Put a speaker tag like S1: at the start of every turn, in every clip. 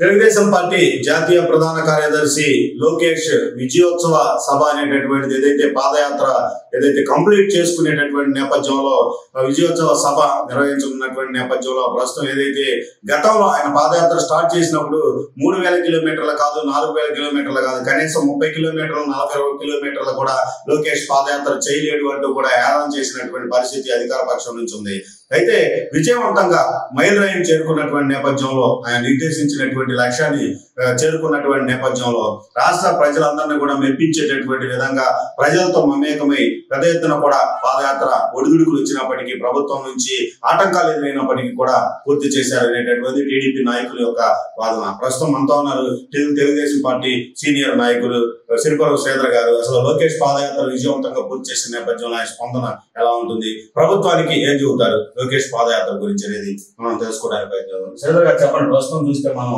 S1: Telugu Desam party జాతీయ ప్రధాన కార్యదర్శి లోకేష్ విజయోత్సవ సభ అనేటటువంటిది ఏదైతే పాదయాత్ర ఏదైతే కంప్లీట్ చేసుకునేటటువంటి నేపథ్యంలో విజయోత్సవ సభ నిర్వహించుకున్నటువంటి నేపథ్యంలో ప్రస్తుతం ఏదైతే గతంలో ఆయన పాదయాత్ర స్టార్ట్ చేసినప్పుడు 3000 కిలోమీటర్లు కాదు 4000 కిలోమీటర్లు కాదు కనీసం 30 కిలోమీటర్లు 40 కిలోమీటర్లు కూడా లోకేష్ పాదయాత్ర చేయలేడు అంటూ కూడా ఏడాది చేసినటువంటి పరిస్థితి అధికార పక్షం నుంచి ఉంది. అయితే విజయవంతంగా మైలురాయిని చేరుకున్నటువంటి నేపథ్యంలో ఆయన నిర్దేశించినటువంటి లక్ష్యాన్ని చేరుకున్నటువంటి నేపథ్యంలో రాష్ట్ర ప్రజలందరినీ కూడా మెప్పించేటటువంటి విధంగా ప్రజలతో మమేకమై పెద్ద ఎత్తున కూడా పాదయాత్ర ఒడిదుడుకులు వచ్చినప్పటికీ ప్రభుత్వం నుంచి ఆటంకాలు ఎదురైనప్పటికీ కూడా పూర్తి చేశారనేటటువంటి టీడీపీ నాయకుల యొక్క వాదన. ప్రస్తుతం మనతో ఉన్నారు తెలుగుదేశం పార్టీ సీనియర్ నాయకులు సిరిపురం శ్రీధర్ గారు. అసలు లోకేష్ పాదయాత్ర విజయవంతంగా పూర్తి చేసిన నేపథ్యంలో ఆయన స్పందన ఎలా ఉంటుంది, ప్రభుత్వానికి ఏం చెబుతారు లోకేష్ పాదయాత్ర గురించి అనేది మనం తెలుసుకోవడానికి ప్రయత్నం. శ్రీధర్ గారు చెప్పండి, ప్రస్తుతం చూస్తే మనం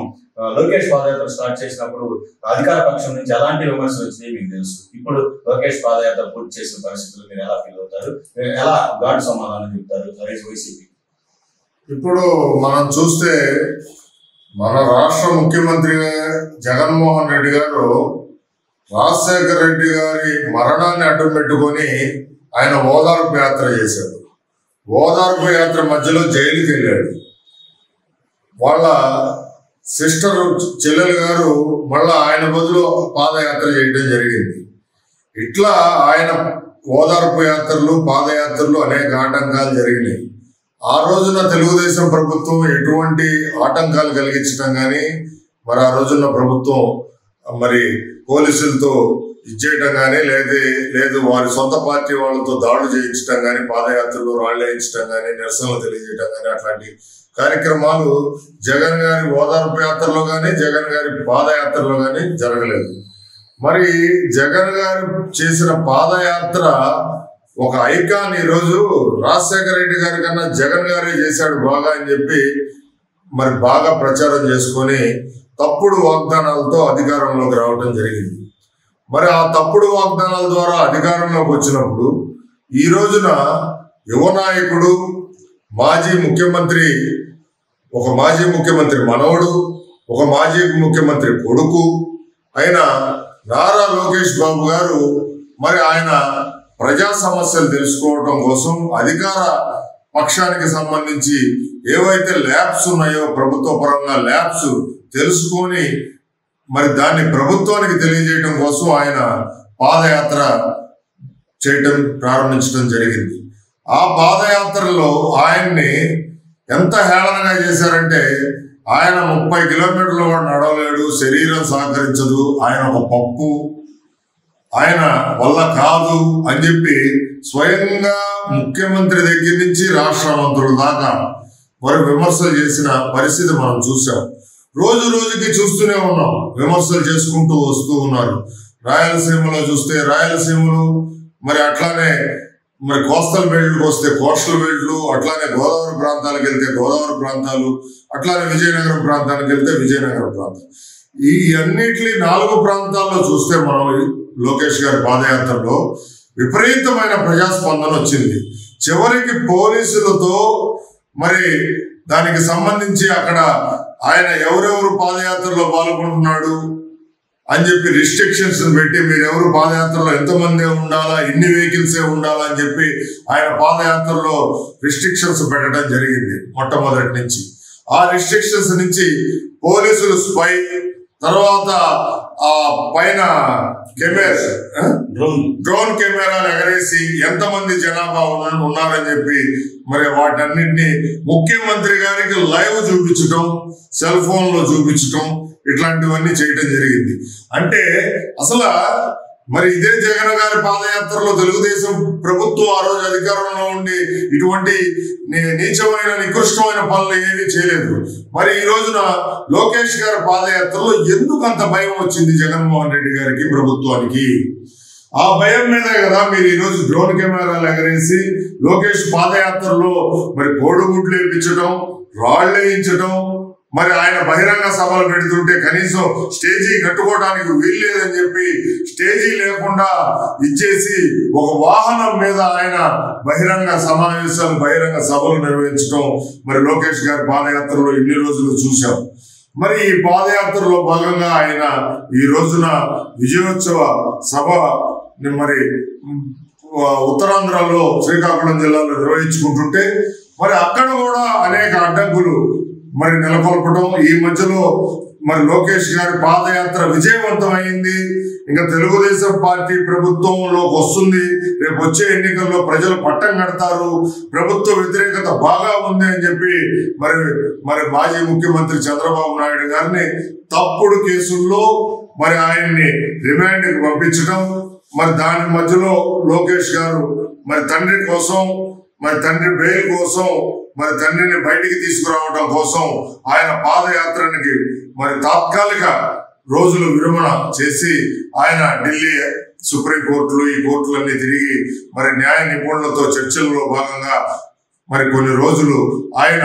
S1: లోకేష్ పాదయాత్ర స్టార్ట్ చేసినప్పుడు అధికార పక్షం నుంచి ఎలాంటి విమర్శలు వచ్చినాయి మీకు తెలుసు. ఇప్పుడు లోకేష్ పాదయాత్ర పూర్తి చేసిన పరిస్థితులు మీరు ఎలా ఫీల్ అవుతారు, ఎలా ఘాటు సమాధానం చెప్తారు వైసీపీ?
S2: ఇప్పుడు మనం చూస్తే మన రాష్ట్ర ముఖ్యమంత్రి జగన్మోహన్ రెడ్డి గారు రాజశేఖర రెడ్డి గారి మరణాన్ని అడ్డం పెట్టుకొని ఆయన ఓదార్పు యాత్ర చేశాడు. ఓదార్పు యాత్ర మధ్యలో జైలుకి వెళ్ళాడు. వాళ్ళ సిస్టర్ చెల్లెలు గారు మళ్ళా ఆయన బదులు పాదయాత్ర చేయడం జరిగింది. ఇట్లా ఆయన ఓదార్పు యాత్రలు పాదయాత్రలు అనేక ఆటంకాలు జరిగినాయి. ఆ రోజున తెలుగుదేశం ప్రభుత్వం ఎటువంటి ఆటంకాలు కలిగించడం కానీ మరి ఆ రోజున ప్రభుత్వం మరి పోలీసులతో ఇచ్చేయటం కానీ లేదు వారి సొంత పార్టీ వాళ్ళతో దాడులు చేయించడం కానీ పాదయాత్రలు రాళ్ళు వేయించడం కానీ నిరసనలు తెలియజేయడం కానీ అట్లాంటి కార్యక్రమాలు జగన్ గారి ఓదార్పు యాత్రలో కానీ జగన్ గారి పాదయాత్రలో కానీ జరగలేదు. మరి జగన్ గారు చేసిన పాదయాత్ర ఒక ఐకాన్ ఈరోజు రాజశేఖర రెడ్డి గారి కన్నా జగన్ గారే చేశాడు బాగా అని చెప్పి మరి బాగా ప్రచారం చేసుకొని తప్పుడు వాగ్దానాలతో అధికారంలోకి రావడం జరిగింది. మరి ఆ తప్పుడు వాగ్దానాల ద్వారా అధికారంలోకి వచ్చినప్పుడు ఈ రోజున యువ నాయకుడు ఒక మాజీ ముఖ్యమంత్రి మనవడు, ఒక మాజీ ముఖ్యమంత్రి కొడుకు అయిన నారా లోకేష్ బాబు గారు మరి ఆయన ప్రజా సమస్యలు తెలుసుకోవడం కోసం అధికార పక్షానికి సంబంధించి ఏవైతే ల్యాబ్స్ ఉన్నాయో ప్రభుత్వ పరంగా ల్యాబ్స్ తెలుసుకొని మరి దాన్ని ప్రభుత్వానికి తెలియజేయడం కోసం ఆయన పాదయాత్ర చేయటం ప్రారంభించడం జరిగింది. ఆ పాదయాత్రలో ఆయన్ని ఎంత హేళనగా చేశారంటే ఆయన 30 కిలోమీటర్లు కూడా నడవలేడు, శరీరం సహకరించదు, ఆయన ఒక పప్పు, ఆయన వల్ల కాదు అని చెప్పి స్వయంగా ముఖ్యమంత్రి దగ్గర నుంచి రాష్ట్ర మంత్రుల దాకా మరి విమర్శలు చేసిన పరిస్థితి మనం చూసాం. రోజు రోజుకి చూస్తూనే ఉన్నాం, విమర్శలు చేసుకుంటూ వస్తూ ఉన్నారు. రాయలసీమలో చూస్తే రాయలసీమలు, మరి అట్లానే మరి కోస్టల్ బెల్ట్కి వస్తే కోస్టల్ బెల్ట్లు, అట్లానే గోదావరి ప్రాంతాలకు వెళ్తే గోదావరి ప్రాంతాలు, అట్లానే విజయనగరం ప్రాంతానికి వెళ్తే విజయనగరం ప్రాంతం. ఈ అన్నిటి 4 ప్రాంతాల్లో చూస్తే మనం లోకేష్ గారి పాదయాత్రలో విపరీతమైన ప్రజాస్పందన వచ్చింది. చివరికి పోలీసులతో మరి దానికి సంబంధించి అక్కడ ఆయన ఎవరెవరు పాదయాత్రలో పాల్గొంటున్నాడు అని చెప్పి రిస్ట్రిక్షన్స్ పెట్టి మీరెవరు పాదయాత్రలో ఎంతమంది ఉండాలా, ఇన్ని వెహికల్సే ఉండాలా అని చెప్పి ఆయన పాదయాత్రలో రిస్ట్రిక్షన్స్ పెట్టడం జరిగింది మొట్టమొదటి నుంచి. ఆ రిస్ట్రిక్షన్స్ నుంచి పోలీసులు స్పై, తర్వాత ఆ పైన డ్రోన్ కెమెరాలు ఎగరేసి ఎంతమంది జనాభా ఉన్నారని చెప్పి మరి వాటన్నిటిని ముఖ్యమంత్రి గారికి లైవ్ చూపించడం, సెల్ ఫోన్ లో చూపించడం, ఇట్లాంటివన్నీ చేయడం జరిగింది. అంటే అసలు మరి ఇదే జగన్ గారి పాదయాత్రలో తెలుగుదేశం ప్రభుత్వం ఆ రోజు అధికారంలో ఉండి ఇటువంటి నీచమైన నికృష్టమైన పనులు ఏమీ చేయలేదు. మరి ఈ రోజున లోకేష్ గారి పాదయాత్రలో ఎందుకు అంత భయం వచ్చింది జగన్మోహన్ రెడ్డి గారికి, ప్రభుత్వానికి? ఆ భయం మీదే కదా మీరు ఈరోజు డ్రోన్ కెమెరాలు ఎగరేసి లోకేష్ పాదయాత్రలో మరి కోడిగుడ్లు వేయించడం, రాళ్ళు వేయించడం, మరి ఆయన బహిరంగ సభలు పెడుతుంటే కనీసం స్టేజీ కట్టుకోవడానికి వీల్లేదని చెప్పి స్టేజీ లేకుండా ఇచ్చేసి ఒక వాహనం మీద ఆయన బహిరంగ సమావేశాలు, బహిరంగ సభలు నిర్వహించడం మరి లోకేష్ గారి పాదయాత్రలో ఇన్ని రోజులు చూశాం. మరి ఈ పాదయాత్రలో భాగంగా ఆయన ఈ రోజున విజయోత్సవ సభ మరి ఉత్తరాంధ్రలో శ్రీకాకుళం జిల్లాలో నిర్వహించుకుంటుంటే మరి అక్కడ కూడా అనేక అడ్డంకులు మరి నెలకొల్పడం, ఈ మధ్యలో మరి లోకేష్ గారి పాదయాత్ర విజయవంతమైంది, ఇంకా తెలుగుదేశం పార్టీ ప్రభుత్వంలోకి వస్తుంది, రేపు వచ్చే ఎన్నికల్లో ప్రజలు పట్టం కడతారు, ప్రభుత్వ వ్యతిరేకత బాగా ఉంది అని చెప్పి మరి మాజీ ముఖ్యమంత్రి చంద్రబాబు నాయుడు గారిని తప్పుడు కేసుల్లో మరి ఆయన్ని రిమాండ్కి పంపించడం, మరి దాని మధ్యలో లోకేష్ గారు మరి తండ్రి కోసం, మరి తండ్రి బెయిల్ కోసం, మరి తండ్రిని బయటికి తీసుకురావడం కోసం ఆయన పాదయాత్రనికి మరి తాత్కాలిక రోజులు విరమణ చేసి ఆయన ఢిల్లీ సుప్రీంకోర్టులు ఈ కోర్టులన్నీ తిరిగి మరి న్యాయ నిపుణులతో చర్చల్లో భాగంగా మరి కొన్ని రోజులు ఆయన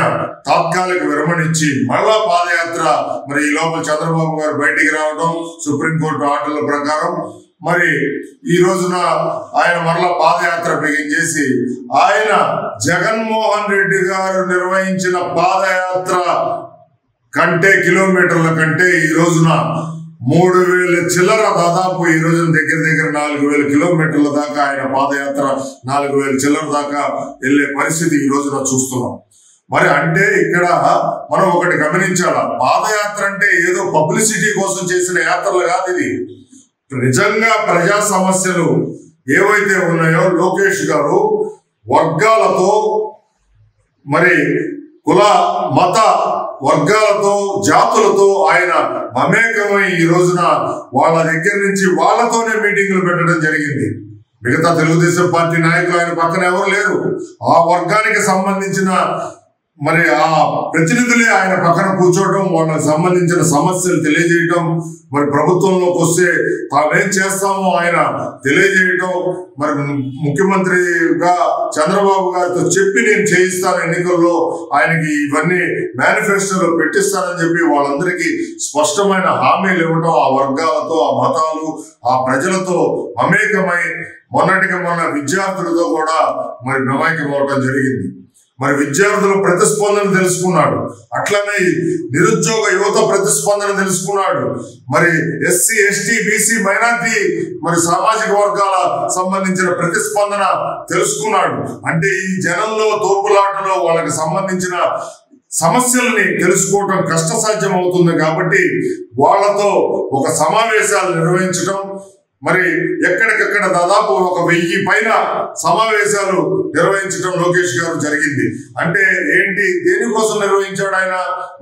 S2: తాత్కాలిక విరమణ ఇచ్చి మళ్ళా పాదయాత్ర మరి ఈ లోపల చంద్రబాబు గారు బయటికి రావడం సుప్రీంకోర్టు ఆర్డర్ల ప్రకారం మరి ఈ రోజున ఆయన మరలా పాదయాత్ర బిగించేసి ఆయన జగన్మోహన్ రెడ్డి గారు నిర్వహించిన పాదయాత్ర కంటే కిలోమీటర్ల కంటే ఈ రోజున 3000 చిల్లర దాదాపు ఈ రోజున దగ్గర 4000 కిలోమీటర్ల దాకా ఆయన పాదయాత్ర 4000 చిల్లర దాకా వెళ్లే పరిస్థితి ఈ రోజున చూస్తున్నాం. మరి అంటే ఇక్కడ మనం ఒకటి గమనించాలా, పాదయాత్ర అంటే ఏదో పబ్లిసిటీ కోసం చేసిన యాత్రలు కాదు, ఇది నిజంగా ప్రజా సమస్యలు ఏవైతే ఉన్నాయో లోకేష్ గారు వర్గాలతో మరి కుల మత వర్గాలతో జాతులతో ఆయన మమేకమై ఈ రోజున వాళ్ళ దగ్గర నుంచి వాళ్ళతోనే మీటింగులు పెట్టడం జరిగింది. మిగతా తెలుగుదేశం పార్టీ నాయకులు ఆయన పక్కన ఎవరు లేరు, ఆ వర్గానికి సంబంధించిన మరి ఆ ప్రతినిధులే ఆయన పక్కన కూర్చోవడం, వాళ్ళకి సంబంధించిన సమస్యలు తెలియజేయటం, మరి ప్రభుత్వంలోకి వస్తే తామేం చేస్తామో ఆయన తెలియజేయటం, మరి ముఖ్యమంత్రిగా చంద్రబాబు గారితో చెప్పి నేను చేయిస్తాను ఎన్నికల్లో, ఆయనకి ఇవన్నీ మేనిఫెస్టోలో పెట్టిస్తానని చెప్పి వాళ్ళందరికీ స్పష్టమైన హామీలు ఇవ్వటం, ఆ వర్గాలతో ఆ మతాలు ఆ ప్రజలతో మమేకమై మొన్నటికి మొన్న విద్యార్థులతో కూడా మరి మమేకం అవటం జరిగింది. మరి విద్యార్థుల ప్రతిస్పందన తెలుసుకున్నాడు, అట్లనే నిరుద్యోగ యువత ప్రతిస్పందన తెలుసుకున్నాడు, మరి ఎస్సీ ఎస్టీ బీసీ మైనార్టీ మరి సామాజిక వర్గాల సంబంధించిన ప్రతిస్పందన తెలుసుకున్నాడు. అంటే ఈ జనంలో తోపులాటలో వాళ్ళకి సంబంధించిన సమస్యల్ని తెలుసుకోవటం కష్టసాధ్యం అవుతుంది కాబట్టి వాళ్ళతో ఒక సమావేశాలు నిర్వహించడం, మరి ఎక్కడికక్కడ దాదాపు 1000 పైన సమావేశాలు నిర్వహించడం లోకేష్ గారు జరిగింది. అంటే ఏంటి, దేనికోసం నిర్వహించాడు ఆయన?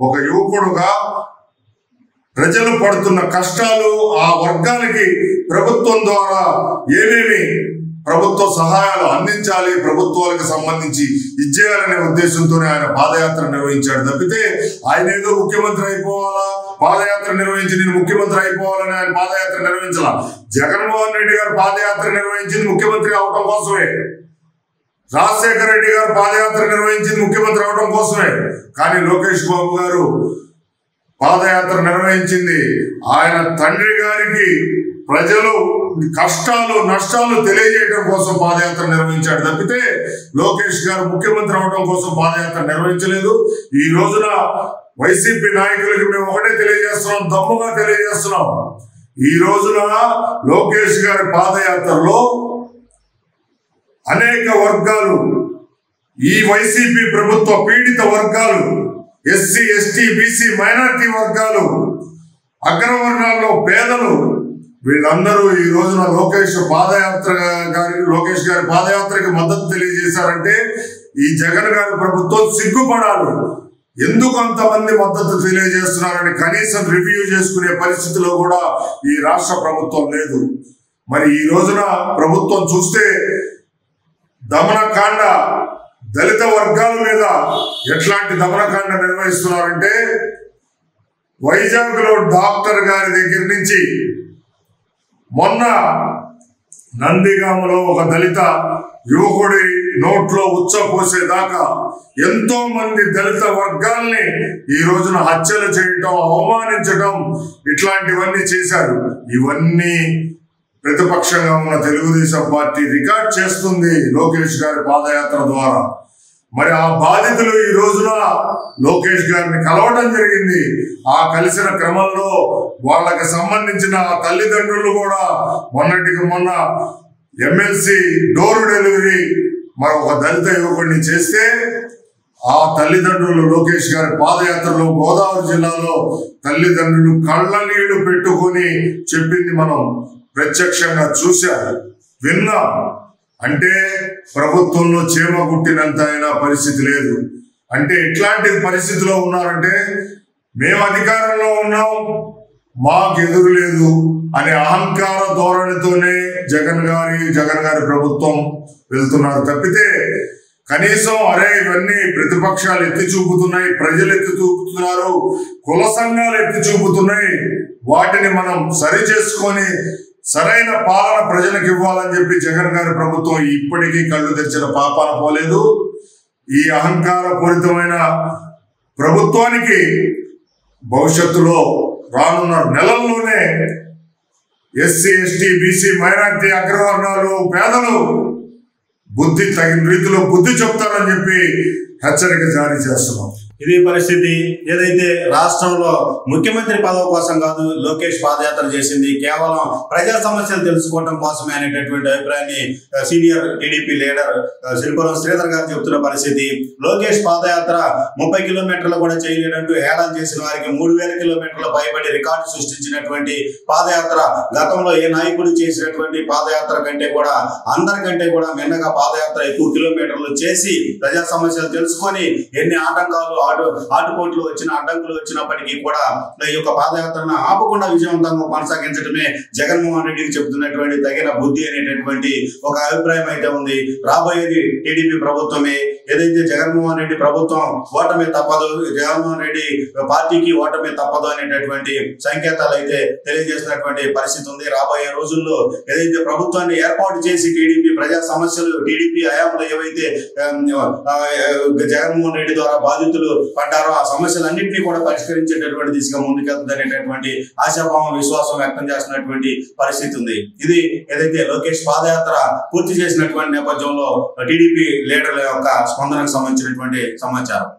S2: ఒక యువకుడుగా ప్రజలు పడుతున్న కష్టాలు, ఆ వర్గానికి ప్రభుత్వం ద్వారా ఏమేమి ప్రభుత్వ సహాయాలు అందించాలి, ప్రభుత్వాలకు సంబంధించి ఇచ్చేయాలనే ఉద్దేశంతోనే ఆయన పాదయాత్ర నిర్వహించాడు తప్పితే ఆయన ఏదో ముఖ్యమంత్రి అయిపోవాలా, పాదయాత్ర నిర్వహించి నేను ముఖ్యమంత్రి అయిపోవాలని ఆయన పాదయాత్ర నిర్వహించాల. జగన్మోహన్ రెడ్డి గారు పాదయాత్ర నిర్వహించింది ముఖ్యమంత్రి అవడం కోసమే, రాజశేఖర రెడ్డి గారు పాదయాత్ర నిర్వహించింది ముఖ్యమంత్రి అవడం కోసమే. కానీ లోకేష్ బాబు గారు పాదయాత్ర నిర్వహించింది ఆయన తండ్రి గారికి ప్రజలు కష్టాలు నష్టాలు తెలియజేయడం కోసం పాదయాత్ర నిర్వహించాడు తప్పితే లోకేష్ గారు ముఖ్యమంత్రి అవడం కోసం పాదయాత్ర నిర్వహించలేదు. ఈ రోజున వైసీపీ నాయకులకి మేము ఒకటే తెలియజేస్తున్నాం, దమ్ముగా తెలియజేస్తున్నాం, ఈ రోజున లోకేష్ గారి పాదయాత్రలో అనేక వర్గాలు, ఈ వైసీపీ ప్రభుత్వ పీడిత వర్గాలు, ఎస్సీ ఎస్టీ బీసీ మైనార్టీ వర్గాలు, అగ్రవర్ణాల్లో పేదలు, వీళ్ళందరూ ఈ రోజున లోకేష్ గారి పాదయాత్రకి మద్దతు తెలియజేశారంటే ఈ జగన్ గారి ప్రభుత్వం సిగ్గుపడాలి. ఎందుకు అంతమంది మద్దతు తెలియజేస్తున్నారని కనీసం రివ్యూ చేసుకునే పరిస్థితిలో కూడా ఈ రాష్ట్ర ప్రభుత్వం లేదు. మరి ఈ రోజున ప్రభుత్వం చూస్తే దమనకాండ, దళిత వర్గాల మీద ఎట్లాంటి దమనకాండ నిర్వహిస్తున్నారంటే వైజాగ్ లో డాక్టర్ గారి దగ్గర నుంచి మొన్న నందిగామలో ఒక దళిత యువకుడి నోట్లో ఉచ్చపోసేదాకా ఎంతో మంది దళిత వర్గాల్ని ఈ రోజున హత్యలు చేయటం, అవమానించటం, ఇట్లాంటివన్నీ చేశారు. ఇవన్నీ ప్రతిపక్షంగా ఉన్న తెలుగుదేశం పార్టీ రికార్డ్ చేస్తుంది లోకేష్ గారి పాదయాత్ర ద్వారా. మరి ఆ బాధితులు ఈ రోజున లోకేష్ గారిని కలవడం జరిగింది. ఆ కలిసిన క్రమంలో వాళ్ళకి సంబంధించిన తల్లిదండ్రులు కూడా మొన్నటికి మొన్న ఎమ్మెల్సీ డోర్ డెలివరీ మరి ఒక దళిత యువకుడిని చేస్తే ఆ తల్లిదండ్రులు లోకేష్ గారి పాదయాత్రలో గోదావరి జిల్లాలో తల్లిదండ్రులు కళ్ళ నీళ్లు పెట్టుకొని చెప్పింది మనం ప్రత్యక్షంగా చూశాం, విన్నాం. అంటే ప్రభుత్వంలో చీమ కుట్టినంత అయినా పరిస్థితి లేదు. అంటే ఎట్లాంటి పరిస్థితిలో ఉన్నారంటే మేము అధికారంలో ఉన్నాం, మాకు ఎదురు లేదు అనే అహంకార ధోరణితోనే జగన్ గారి ప్రభుత్వం వెళ్తున్నారు తప్పితే కనీసం అరే ఇవన్నీ ప్రతిపక్షాలు ఎత్తి చూపుతున్నాయి, ప్రజలు ఎత్తి చూపుతున్నారు, కుల సంఘాలు ఎత్తి చూపుతున్నాయి, వాటిని మనం సరి చేసుకొని సరైన పాలన ప్రజలకు ఇవ్వాలని చెప్పి జగన్ గారి ప్రభుత్వం ఇప్పటికీ కళ్ళు తెరిచిన పాపాన పోలేదు. ఈ అహంకార పూరితమైన ప్రభుత్వానికి భవిష్యత్తులో రానున్న నెలల్లోనే ఎస్సీ ఎస్టీ బీసీ మైనారిటీ అగ్రవర్ణాలు పేదలు బుద్ధి తగిన రీతిలో బుద్ధి చెప్తారని చెప్పి హెచ్చరిక జారీ చేస్తున్నాం.
S1: ఇది పరిస్థితి. ఏదైతే రాష్ట్రంలో ముఖ్యమంత్రి పదవి కోసం కాదు లోకేష్ పాదయాత్ర చేసింది, కేవలం ప్రజా సమస్యలు తెలుసుకోవడం కోసమే అనేటటువంటి అభిప్రాయాన్ని senior TDP leader Sripuram Sridhar గారు చెబుతున్న పరిస్థితి. లోకేష్ పాదయాత్ర 30 కిలోమీటర్లు కూడా చేయలేదంటూ హేళన చేసిన వారికి 3000 కిలోమీటర్ల పైబడి రికార్డు సృష్టించినటువంటి పాదయాత్ర గతంలో ఏ నాయకుడు చేసినటువంటి పాదయాత్ర కంటే కూడా అందరికంటే కూడా మిన్నగా పాదయాత్ర ఎక్కువ కిలోమీటర్లు చేసి ప్రజా సమస్యలు తెలుసుకొని ఎన్ని ఆటంకాలు ఆటుపోట్లు వచ్చిన అడ్డంకులు వచ్చినప్పటికీ కూడా ఈ యొక్క పాదయాత్రను ఆపకుండా విజయవంతంగా కొనసాగించడమే జగన్మోహన్ రెడ్డికి చెబుతున్నటువంటి తగిన బుద్ధి అనేటటువంటి ఒక అభిప్రాయం అయితే ఉంది. రాబోయేది టీడీపీ ప్రభుత్వమే. ఏదైతే జగన్మోహన్ రెడ్డి ప్రభుత్వం ఓటమి తప్పదు, జగన్మోహన్ రెడ్డి పార్టీకి ఓటమి తప్పదు అనేటటువంటి సంకేతాలు అయితే తెలియజేసినటువంటి పరిస్థితి ఉంది. రాబోయే రోజుల్లో ఏదైతే ప్రభుత్వాన్ని ఏర్పాటు చేసి టీడీపీ ప్రజా సమస్యలు టీడీపీ హయాంలో ఏవైతే జగన్మోహన్ రెడ్డి ద్వారా బాధితులు పడ్డారో ఆ సమస్యలన్నింటినీ కూడా పరిష్కరించేటటువంటి దిశగా ముందుకెళ్తుందనేటటువంటి ఆశాభావం విశ్వాసం వ్యక్తం చేస్తున్నటువంటి పరిస్థితి ఉంది. ఇది ఏదైతే లోకేష్ పాదయాత్ర పూర్తి చేసినటువంటి నేపథ్యంలో టీడీపీ లీడర్ల యొక్క స్పందనకు సంబంధించినటువంటి సమాచారం.